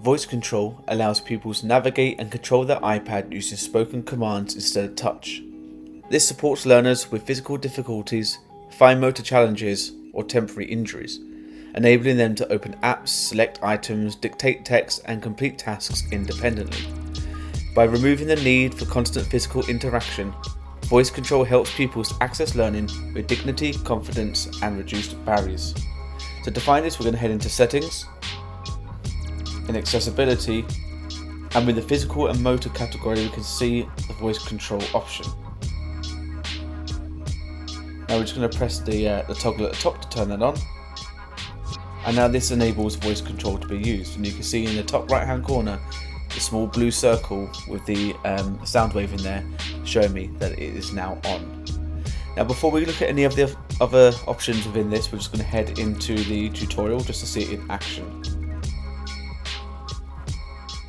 Voice control allows people to navigate and control their iPad using spoken commands instead of touch. This supports learners with physical difficulties, fine motor challenges, or temporary injuries, enabling them to open apps, select items, dictate text, and complete tasks independently. By removing the need for constant physical interaction, voice control helps pupils access learning with dignity, confidence, and reduced barriers. To define this, we're going to head into Settings, in Accessibility, and with the Physical and Motor category we can see the Voice Control option. Now we're just going to press the toggle at the top to turn that on, and now this enables voice control to be used, and you can see in the top right hand corner the small blue circle with the sound wave in there showing me that it is now on. Now before we look at any of the other options within this, we're just going to head into the tutorial just to see it in action.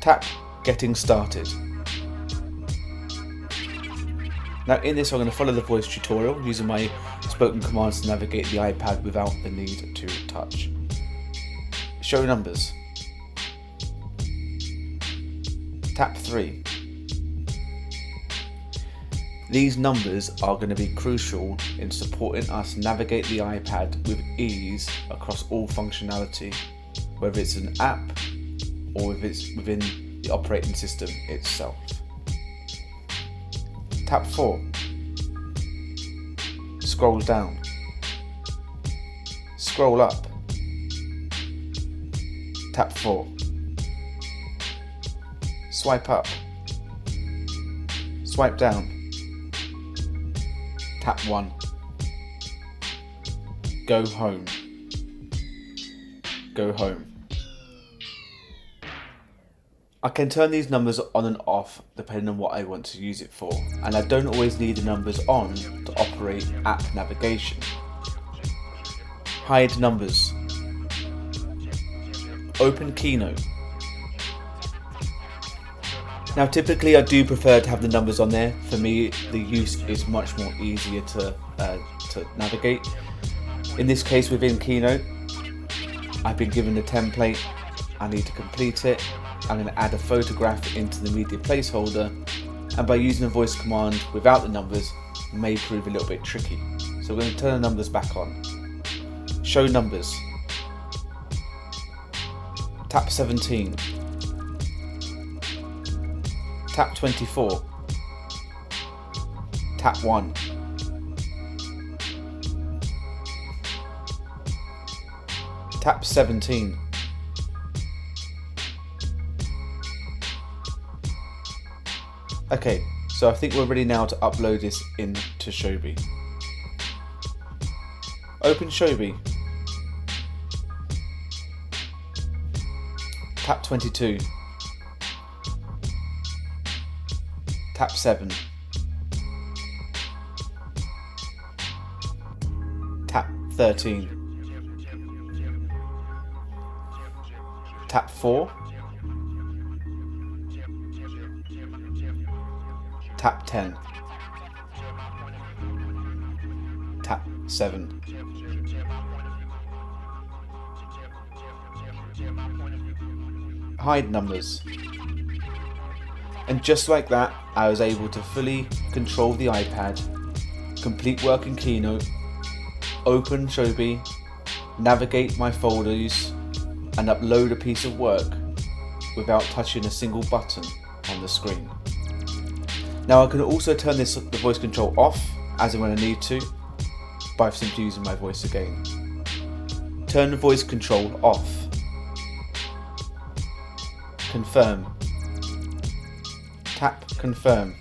Tap Getting Started. Now in this I'm going to follow the voice tutorial using my spoken commands to navigate the iPad without the need to touch. Show numbers. Tap 3. These numbers are going to be crucial in supporting us navigate the iPad with ease across all functionality, whether it's an app or if it's within the operating system itself. Tap 4. Scroll down. Scroll up. Tap 4. Swipe up. Swipe down. Tap 1. Go home. Go home. I can turn these numbers on and off depending on what I want to use it for, and I don't always need the numbers on to operate app navigation. Hide numbers. Open Keynote. Now typically I do prefer to have the numbers on there. For me the use is much more easier to navigate. In this case within Keynote, I've been given a template, I need to complete it. I'm going to add a photograph into the media placeholder, and by using a voice command without the numbers may prove a little bit tricky. So we're going to turn the numbers back on. Show numbers. Tap 17. Tap 24. Tap 1. Tap 17. Okay, so I think we're ready now to upload this into Shobi. Open Shobi. Tap 22. Tap 7. Tap 13. Tap 4. Tap 10. Tap 7. Hide numbers. And just like that, I was able to fully control the iPad, complete work in Keynote, open Shobi, navigate my folders, and upload a piece of work without touching a single button on the screen. Now I can also turn the voice control off as and when I need to by simply using my voice again. Turn the voice control off. Confirm. Tap confirm.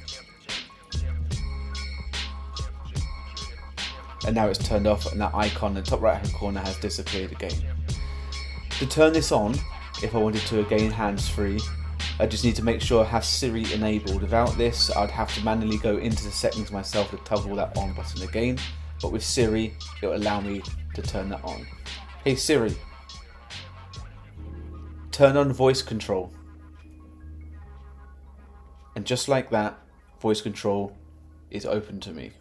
And now it's turned off and that icon in the top right hand corner has disappeared again. To turn this on, if I wanted to again hands-free, I just need to make sure I have Siri enabled. Without this, I'd have to manually go into the settings myself to toggle that on button again. But with Siri, it will allow me to turn that on. Hey Siri, turn on voice control. And just like that, voice control is open to me.